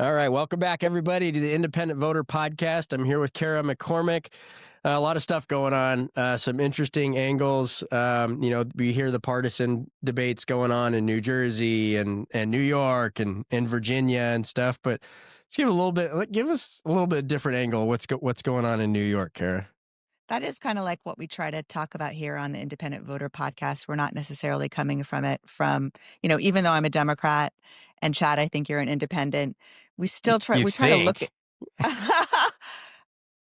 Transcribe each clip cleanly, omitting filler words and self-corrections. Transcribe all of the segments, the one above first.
All right, welcome back, everybody, to the Independent Voter Podcast. I'm here with Cara McCormick. A lot of stuff going on, some interesting angles. We hear the partisan debates going on in New Jersey and New York and Virginia and stuff. But let's give us a little bit different angle. What's going on in New York, Cara? That is kind of like what we try to talk about here on the Independent Voter Podcast. We're not necessarily coming from it from, even though I'm a Democrat and Chad, I think you're an independent, You we try to look at, think?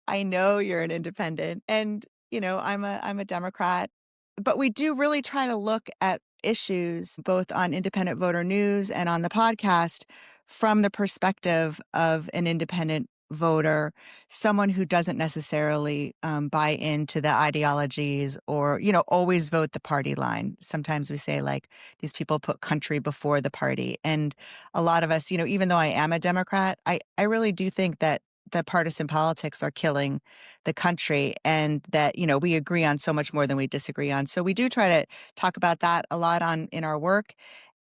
I know you're an independent and, I'm a Democrat, but we do really try to look at issues both on Independent Voter News and on the podcast from the perspective of an independent voter, someone who doesn't necessarily buy into the ideologies or, always vote the party line. Sometimes we say like these people put country before the party. And a lot of us, even though I am a Democrat, I really do think that the partisan politics are killing the country and that, we agree on so much more than we disagree on. So we do try to talk about that a lot in our work.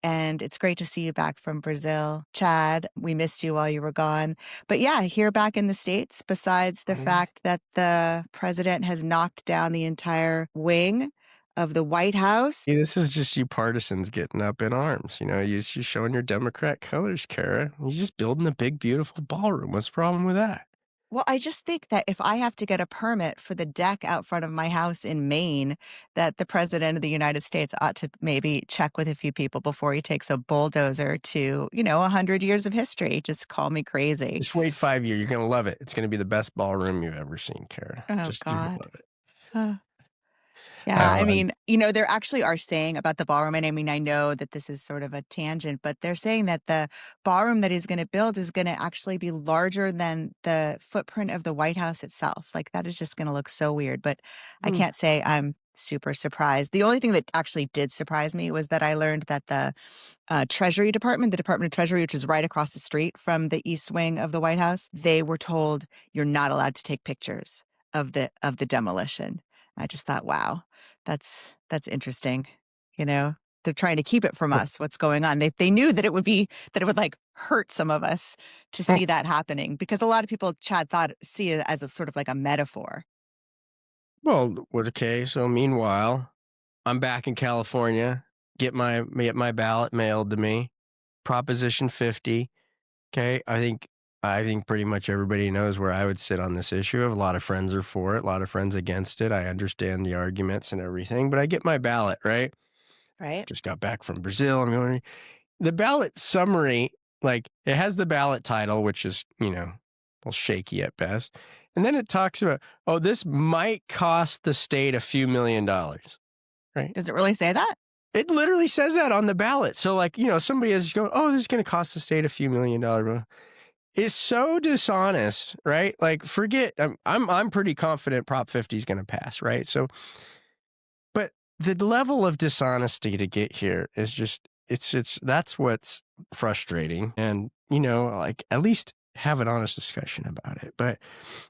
And it's great to see you back from Brazil. Chad, we missed you while you were gone. But yeah, here back in the States, besides the fact that the president has knocked down the entire wing of the White House. Yeah, this is just you partisans getting up in arms. You're showing your Democrat colors, Cara. You're just building a big, beautiful ballroom. What's the problem with that? Well, I just think that if I have to get a permit for the deck out front of my house in Maine, that the president of the United States ought to maybe check with a few people before he takes a bulldozer to, 100 years of history. Just call me crazy. Just wait 5 years. You're going to love it. It's going to be the best ballroom you've ever seen, Cara. Oh, Just you're going to God. love it. Huh. Yeah, I Um, mean, there actually are saying about the ballroom, and I mean, I know that this is sort of a tangent, but they're saying that the ballroom that he's going to build is going to actually be larger than the footprint of the White House itself. Like, that is just going to look so weird, but I hmm. can't say I'm super surprised. The only thing that actually did surprise me was that I learned that the Treasury Department, the Department of Treasury, which is right across the street from the East Wing of the White House, they were told you're not allowed to take pictures of the demolition. I just thought, wow, that's interesting. You know, they're trying to keep it from us. What's going on? They knew that it would like hurt some of us to see that happening because a lot of people, Chad, see it as a sort of like a metaphor. Well, okay. So meanwhile, I'm back in California. Get my ballot mailed to me. Proposition 50. Okay. I think pretty much everybody knows where I would sit on this issue. A lot of friends are for it, a lot of friends against it. I understand the arguments and everything, but I get my ballot, right? Right? Just got back from Brazil. I'm going, the ballot summary, like it has the ballot title, which is, a little shaky at best. And then it talks about, oh, this might cost the state a few $1,000,000, right? Does it really say that? It literally says that on the ballot. So like, somebody is going, oh, this is going to cost the state a few $1,000,000. It's so dishonest, right? Like forget, I'm pretty confident Prop 50 is going to pass, right? So, but the level of dishonesty to get here is just, that's what's frustrating. And, like at least have an honest discussion about it. But,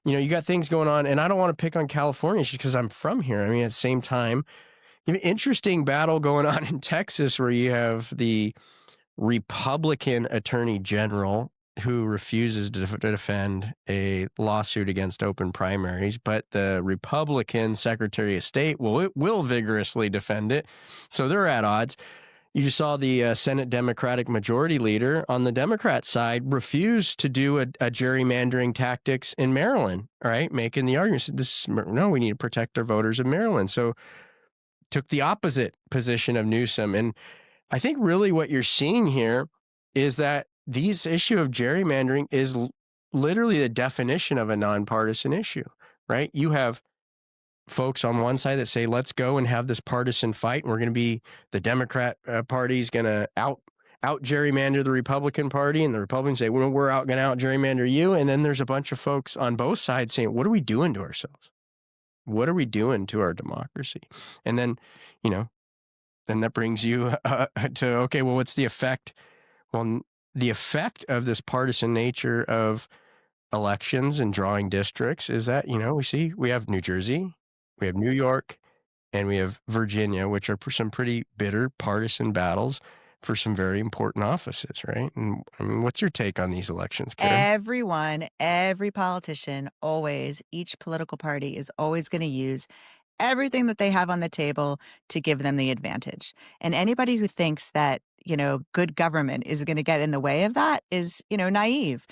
you got things going on and I don't want to pick on California just because I'm from here. I mean, at the same time, you have an interesting battle going on in Texas where you have the Republican Attorney General who refuses to defend a lawsuit against open primaries, but the Republican Secretary of State will vigorously defend it. So they're at odds. You just saw the Senate Democratic Majority Leader on the Democrat side refuse to do a gerrymandering tactics in Maryland, right? Making the argument, no, we need to protect our voters in Maryland. So took the opposite position of Newsom. And I think really what you're seeing here is that this issue of gerrymandering is literally the definition of a nonpartisan issue, right? You have folks on one side that say, let's go and have this partisan fight. And we're going to be the Democrat party is going to out gerrymander the Republican Party. And the Republicans say, well, we're going to out gerrymander you. And then there's a bunch of folks on both sides saying, what are we doing to ourselves? What are we doing to our democracy? And then, then that brings you to, okay, well, what's the effect? Well, the effect of this partisan nature of elections and drawing districts is that, we have New Jersey, we have New York, and we have Virginia, which are some pretty bitter partisan battles. for some very important offices, right? And I mean, what's your take on these elections, Cara? Everyone, every politician, always, each political party is always going to use everything that they have on the table to give them the advantage. And anybody who thinks that, good government is going to get in the way of that is, naive.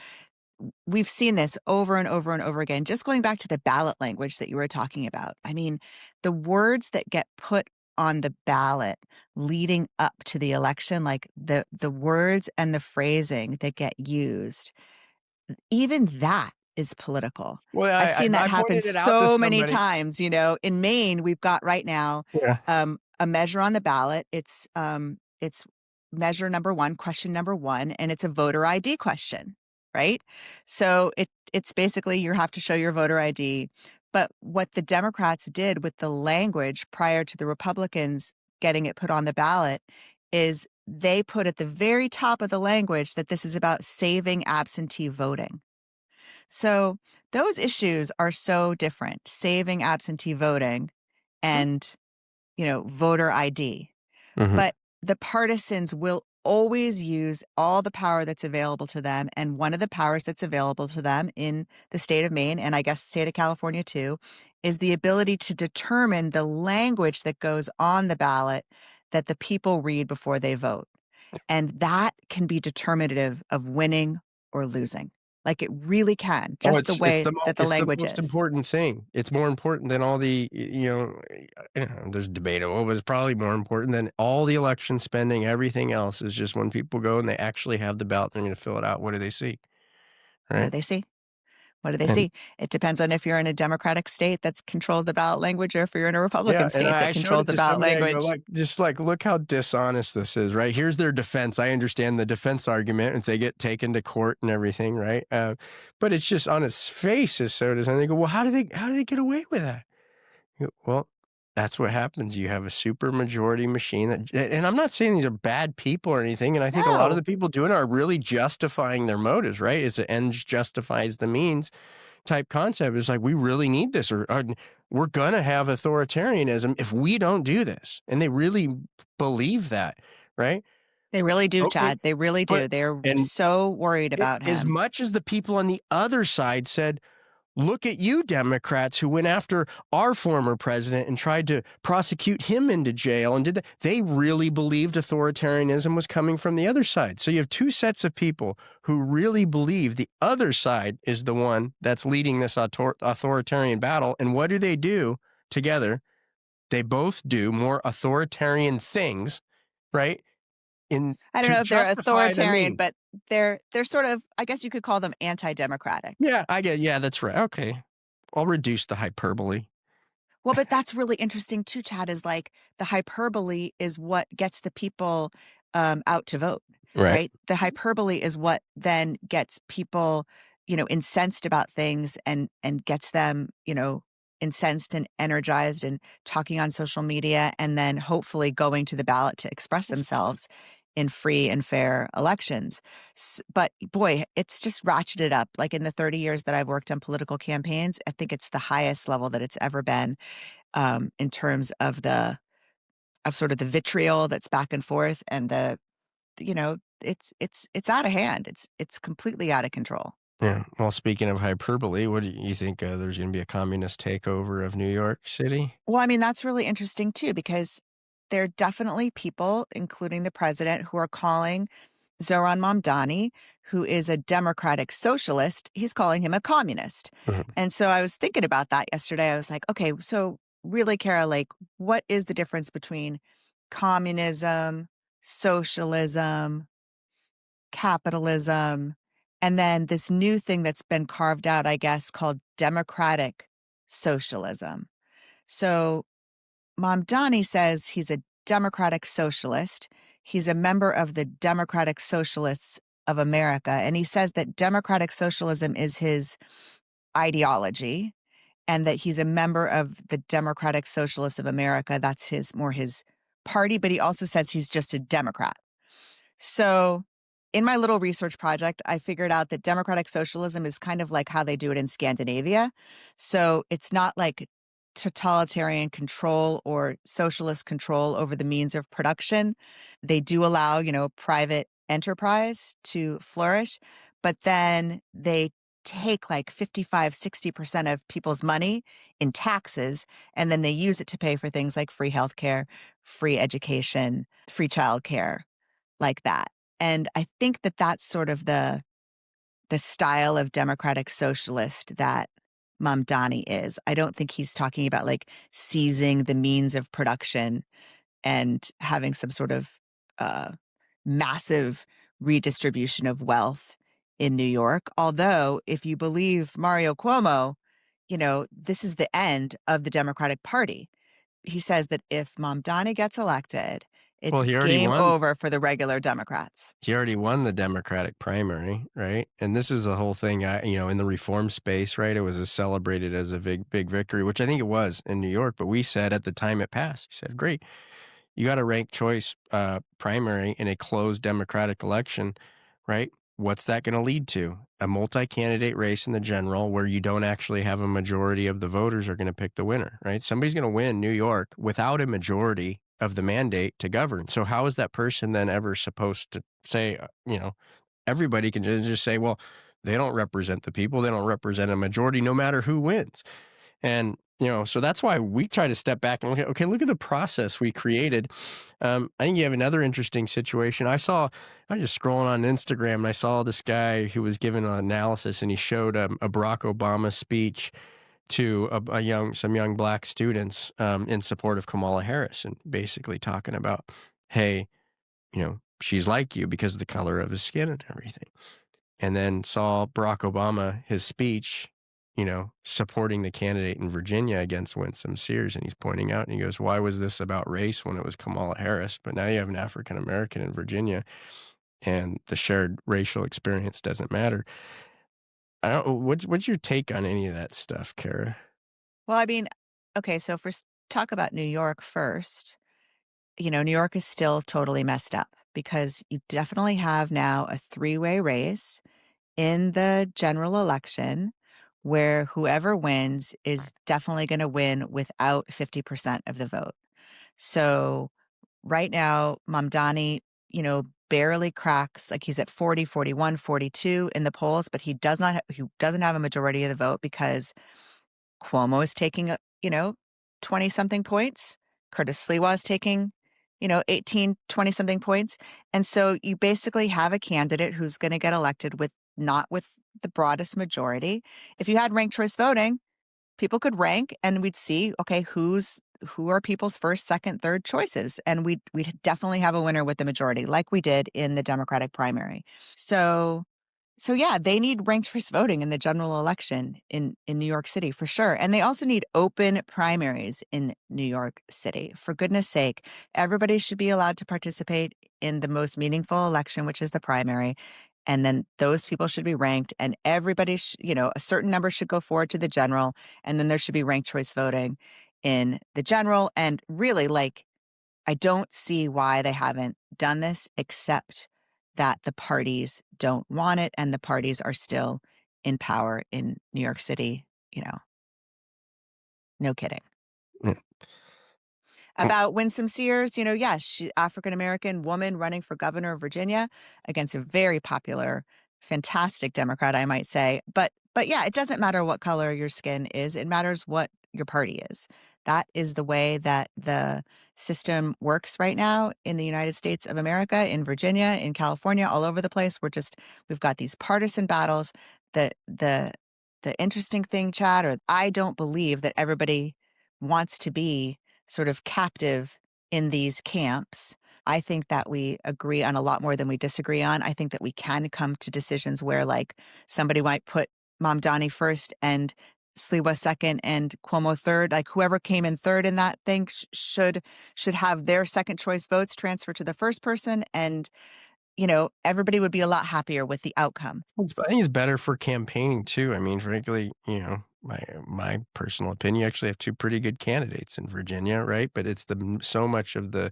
We've seen this over and over and over again. Just going back to the ballot language that you were talking about. I mean, the words that get put on the ballot leading up to the election, like the words and the phrasing that get used, even that is political. Well, I've I seen that I happen pointed it out to so many somebody. times. In Maine, we've got right now Yeah. a measure on the ballot. It's measure number one, question number one, and it's a voter ID question, right? So it's basically you have to show your voter ID. But what the Democrats did with the language prior to the Republicans getting it put on the ballot is they put at the very top of the language that this is about saving absentee voting. So those issues are so different, saving absentee voting and, voter ID. Mhm. But the partisans will always use all the power that's available to them. And one of the powers that's available to them in the state of Maine, and I guess the state of California too, is the ability to determine the language that goes on the ballot that the people read before they vote. And that can be determinative of winning or losing. Like, it really can, Oh, just the way that the it's the language most is. important thing. It's more important than all the there's debatable, but it's probably more important than all the election spending, everything else is just when people go and they actually have the ballot, they're gonna fill it out, what do they see, What do right? they see? What do they And see? It depends on if you're in a Democratic state that controls the ballot language or if you're in a yeah, Republican and state that I showed controls it the to ballot somebody, I go, language. like, just like, "Look how dishonest this is," right? Here's their defense, I understand the defense argument if they get taken to court and everything, right? But it's just on its face is so dishonest. They go, "Well, how do they get away with that?" Well, that's what happens. You have a super majority machine that, and I'm not saying these are bad people or anything. And I think a lot of No, the people doing it are really justifying their motives, right? It's an ends justifies the means type concept. It's like, we really need this, or we're going to have authoritarianism if we don't do this. And they really believe that, right? they really do, Okay. Chad. They really But, do. They're and so worried about as him. much as the people on the other side said, look at you Democrats who went after our former president and tried to prosecute him into jail and did that. They really believed authoritarianism was coming from the other side. So you have two sets of people who really believe the other side is the one that's leading this authoritarian battle. And what do together? They both do more authoritarian things, right? In I don't to know if they're justify the authoritarian, means. but they're sort of, I guess you could call them anti-democratic. Yeah, I get. Yeah, that's right. Okay, I'll reduce the hyperbole. Well, but that's really interesting too, Chad, is like the hyperbole is what gets the people out to vote, Right. right? The hyperbole is what then gets people, incensed about things and gets them, incensed and energized and talking on social media and then hopefully going to the ballot to express themselves in free and fair elections. But boy, it's just ratcheted up. Like in the 30 years that I've worked on political campaigns, I think it's the highest level that it's ever been in terms of sort of the vitriol that's back and forth and it's out of hand. It's completely out of control. Yeah. Well, speaking of hyperbole, what do you think? There's going to be a communist takeover of New York City? Well, I mean, that's really interesting too, because there are definitely people, including the president, who are calling Zoran Mamdani, who is a democratic socialist, he's calling him a communist. Mhm. And so I was thinking about that yesterday. I was like, okay, so really, Kara, like, what is the difference between communism, socialism, capitalism, and then this new thing that's been carved out, I guess, called democratic socialism? So Mamdani says he's a democratic socialist. He's a member of the Democratic Socialists of America. And he says that democratic socialism is his ideology and that he's a member of the Democratic Socialists of America. That's his party. But he also says he's just a Democrat. So in my little research project, I figured out that democratic socialism is kind of like how they do it in Scandinavia. So it's not like totalitarian control or socialist control over the means of production. They do allow, private enterprise to flourish, but then they take like 55, 60% of people's money in taxes, and then they use it to pay for things like free healthcare, free education, free childcare, like that. And I think that that's sort of the style of democratic socialist that Mamdani is. I don't think he's talking about like seizing the means of production and having some sort of uh, massive redistribution of wealth in New York. Although, if you believe Mario Cuomo, this is the end of the Democratic Party. He says that if Mamdani gets elected, Well, it's game won. over for the regular Democrats. He already won the Democratic primary, right? And this is the whole thing, in the reform space, right? It was celebrated as a big, big victory, which I think it was in New York. But we said at the time it passed, he said, great, you got a ranked choice primary in a closed Democratic election, right? What's that going to lead to? A multi-candidate race in the general where you don't actually have a majority of the voters are going to pick the winner, right? Somebody's going to win New York without a majority of the mandate to govern. So how is that person then ever supposed to say, everybody can just say, well, they don't represent the people. They don't represent a majority no matter who wins. And, so that's why we try to step back and look at, okay, look at the process we created. I think you have another interesting situation. I was just scrolling on Instagram and I saw this guy who was giving an analysis and he showed a Barack Obama speech to some young black students in support of Kamala Harris and basically talking about, hey, she's like you because of the color of his skin and everything. And then saw Barack Obama, his speech, supporting the candidate in Virginia against Winsome Sears. And he's pointing out, and he goes, why was this about race when it was Kamala Harris? But now you have an African American in Virginia and the shared racial experience doesn't matter. I don't, what's your take on any of that stuff, Cara? Well, I mean, okay, so talk about New York first. New York is still totally messed up because you definitely have now a three-way race in the general election where whoever wins is definitely going to win without 50% of the vote. So right now, Mamdani, barely cracks, like he's at 40, 41, 42 in the polls, but he doesn't have a majority of the vote because Cuomo is taking, 20 something points. Curtis Sliwa is taking, 18, 20 something points. And so you basically have a candidate who's going to get elected with not with the broadest majority. If you had ranked choice voting, people could rank and we'd see, okay, who are people's first, second, third choices. And we'd definitely have a winner with the majority, like we did in the Democratic primary. So yeah, they need ranked choice voting in the general election in New York City for sure. And they also need open primaries in New York City. For goodness sake, everybody should be allowed to participate in the most meaningful election, which is the primary. And then those people should be ranked and everybody, a certain number should go forward to the general. And then there should be ranked choice voting in the general. And really, like, I don't see why they haven't done this except that the parties don't want it and the parties are still in power in New York City, no kidding. Yeah. About Winsome Sears, yes, she African American woman running for governor of Virginia against a very popular, fantastic Democrat, I might say. But yeah, it doesn't matter what color your skin is. It matters what your party is. That is the way that the system works right now in the United States of America, in Virginia, in California, all over the place. We've got these partisan battles. The interesting thing, Chad, or I don't believe that everybody wants to be sort of captive in these camps. I think that we agree on a lot more than we disagree on. I think that we can come to decisions where, like, somebody might put Mamdani first and Sliwa second and Cuomo third. Like, whoever came in third in that thing should have their second choice votes transfer to the first person, and everybody would be a lot happier with the outcome. I think it's better for campaigning too. I mean, frankly, my personal opinion, you actually have two pretty good candidates in Virginia, right? But it's so much of the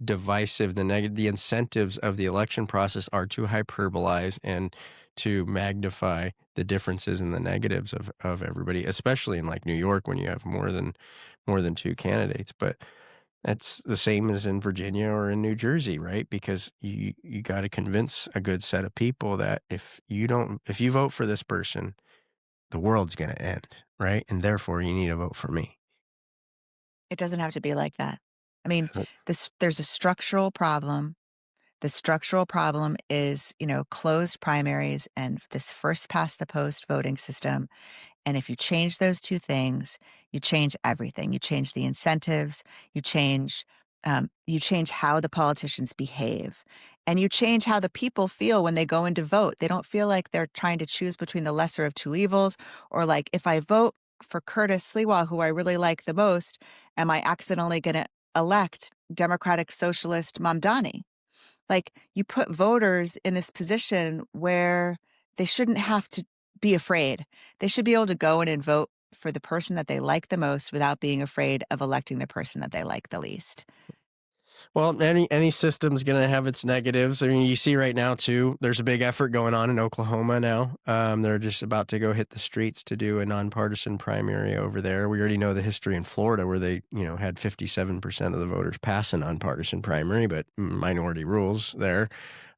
divisive, the negative, the incentives of the election process are too hyperbolized, and to magnify the differences and the negatives of everybody, especially in like New York when you have more than two candidates. But that's the same as in Virginia or in New Jersey, right? Because you got to convince a good set of people that if you vote for this person, the world's going to end, right? And therefore, you need to vote for me. It doesn't have to be like that. I mean, Uh, there's a structural problem. The structural problem is, closed primaries and this first past the post voting system. And if you change those two things, you change everything. You change the incentives, you change how the politicians behave, and you change how the people feel when they go in to vote. They don't feel like they're trying to choose between the lesser of two evils, or like, if I vote for Curtis Sliwa, who I really like the most, am I accidentally going to elect Democratic Socialist Mamdani? Like, you put voters in this position where they shouldn't have to be afraid. They should be able to go in and vote for the person that they like the most without being afraid of electing the person that they like the least. Well, any system's gonna have its negatives. I mean, you see right now too, there's a big effort going on in Oklahoma now. They're just about to go hit the streets to do a nonpartisan primary over there. We already know the history in Florida where they, had 57% of the voters pass a nonpartisan primary, but minority rules there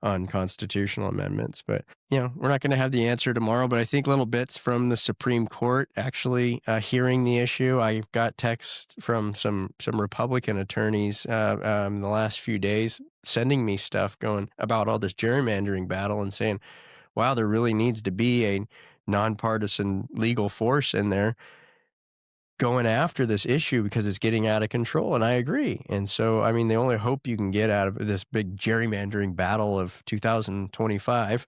on constitutional amendments. But, we're not gonna have the answer tomorrow, but I think little bits from the Supreme Court actually hearing the issue. I got texts from some Republican attorneys the last few days sending me stuff going about all this gerrymandering battle and saying, wow, there really needs to be a nonpartisan legal force in there going after this issue because it's getting out of control. And I agree. And so, I mean, the only hope you can get out of this big gerrymandering battle of 2025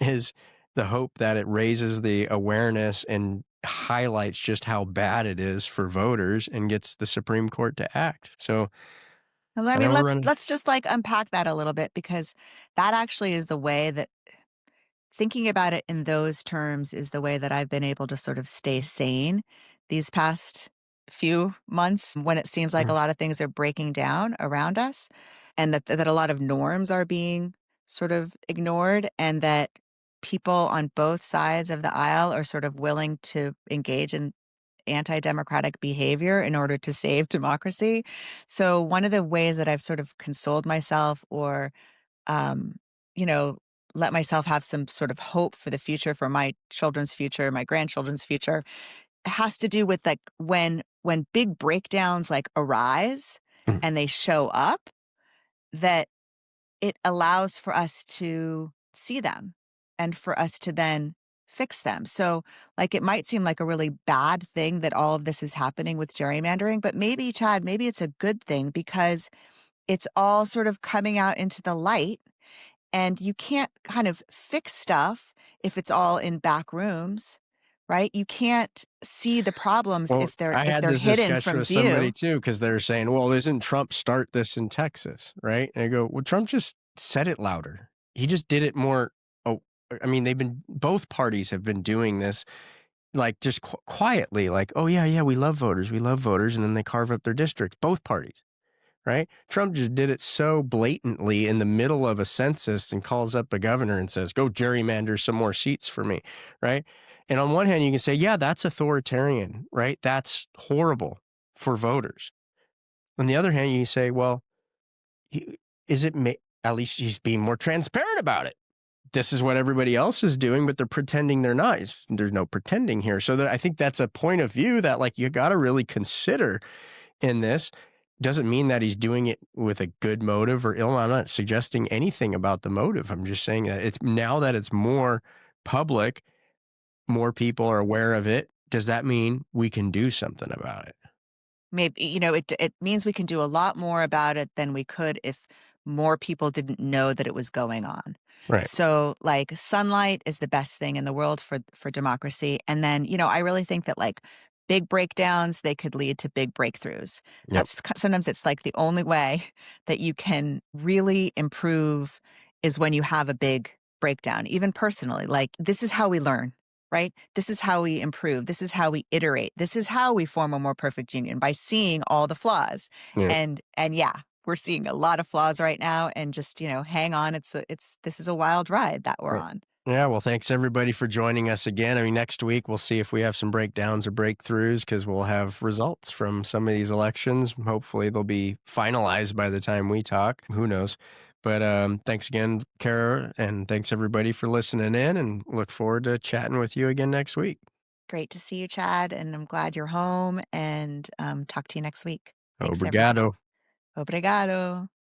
is the hope that it raises the awareness and highlights just how bad it is for voters and gets the Supreme Court to act. So And I I mean, know we're let's running. let's just like unpack that a little bit, because that actually is the way that thinking about it in those terms is the way that I've been able to sort of stay sane these past few months when it seems like a lot of things are breaking down around us, and that a lot of norms are being sort of ignored, and that people on both sides of the aisle are sort of willing to engage in anti-democratic behavior in order to save democracy. So one of the ways that I've sort of consoled myself, or um, you know, let myself have some sort of hope for the future, for my children's future, my grandchildren's future, has to do with like when big breakdowns like arise and they show up, that it allows for us to see them and for us to then fix them. So, like, it might seem like a really bad thing that all of this is happening with gerrymandering, but maybe, Chad, maybe it's a good thing because it's all sort of coming out into the light, and you can't kind of fix stuff if it's all in back rooms, right? You can't see the problems Well, if they're I if had they're this hidden discussion from with somebody view. too because they're saying, "Well, doesn't Trump start this in Texas, right?" And I go, "Well, Trump just said it louder. He just did it more." Oh, I mean, both parties have been doing this like just quietly, like, "Oh yeah, yeah, we love voters," and then they carve up their districts. Both parties, right? Trump just did it so blatantly in the middle of a census and calls up a governor and says, go gerrymander some more seats for me, right? And on one hand, you can say, yeah, that's authoritarian, right? That's horrible for voters. On the other hand, you say, well, is it, at least he's being more transparent about it. This is what everybody else is doing, but they're pretending they're not. There's no pretending here. So I think that's a point of view that like you got to really consider in this. Doesn't mean that he's doing it with a good motive or ill. I'm not suggesting anything about the motive. I'm just saying that it's now that it's more public, more people are aware of it. Does that mean we can do something about it? Maybe, it means we can do a lot more about it than we could if more people didn't know that it was going on. Right. So, like, sunlight is the best thing in the world for democracy, and then, I really think that, like, big breakdowns, they could lead to big breakthroughs. Yep. Sometimes it's, like, the only way that you can really improve is when you have a big breakdown, even personally. Like, this is how we learn. Right? This is how we improve. This is how we iterate. This is how we form a more perfect union, by seeing all the flaws. Yep. And yeah, we're seeing a lot of flaws right now, and just, hang on, this is a wild ride that we're Right. on. Yeah, well, thanks everybody for joining us again. I mean, next week we'll see if we have some breakdowns or breakthroughs because we'll have results from some of these elections. Hopefully, they'll be finalized by the time we talk. Who knows? But thanks again, Cara, and thanks everybody for listening in. And look forward to chatting with you again next week. Great to see you, Chad, and I'm glad you're home, and talk to you next week. Thanks, everybody. Obrigado. Obrigado.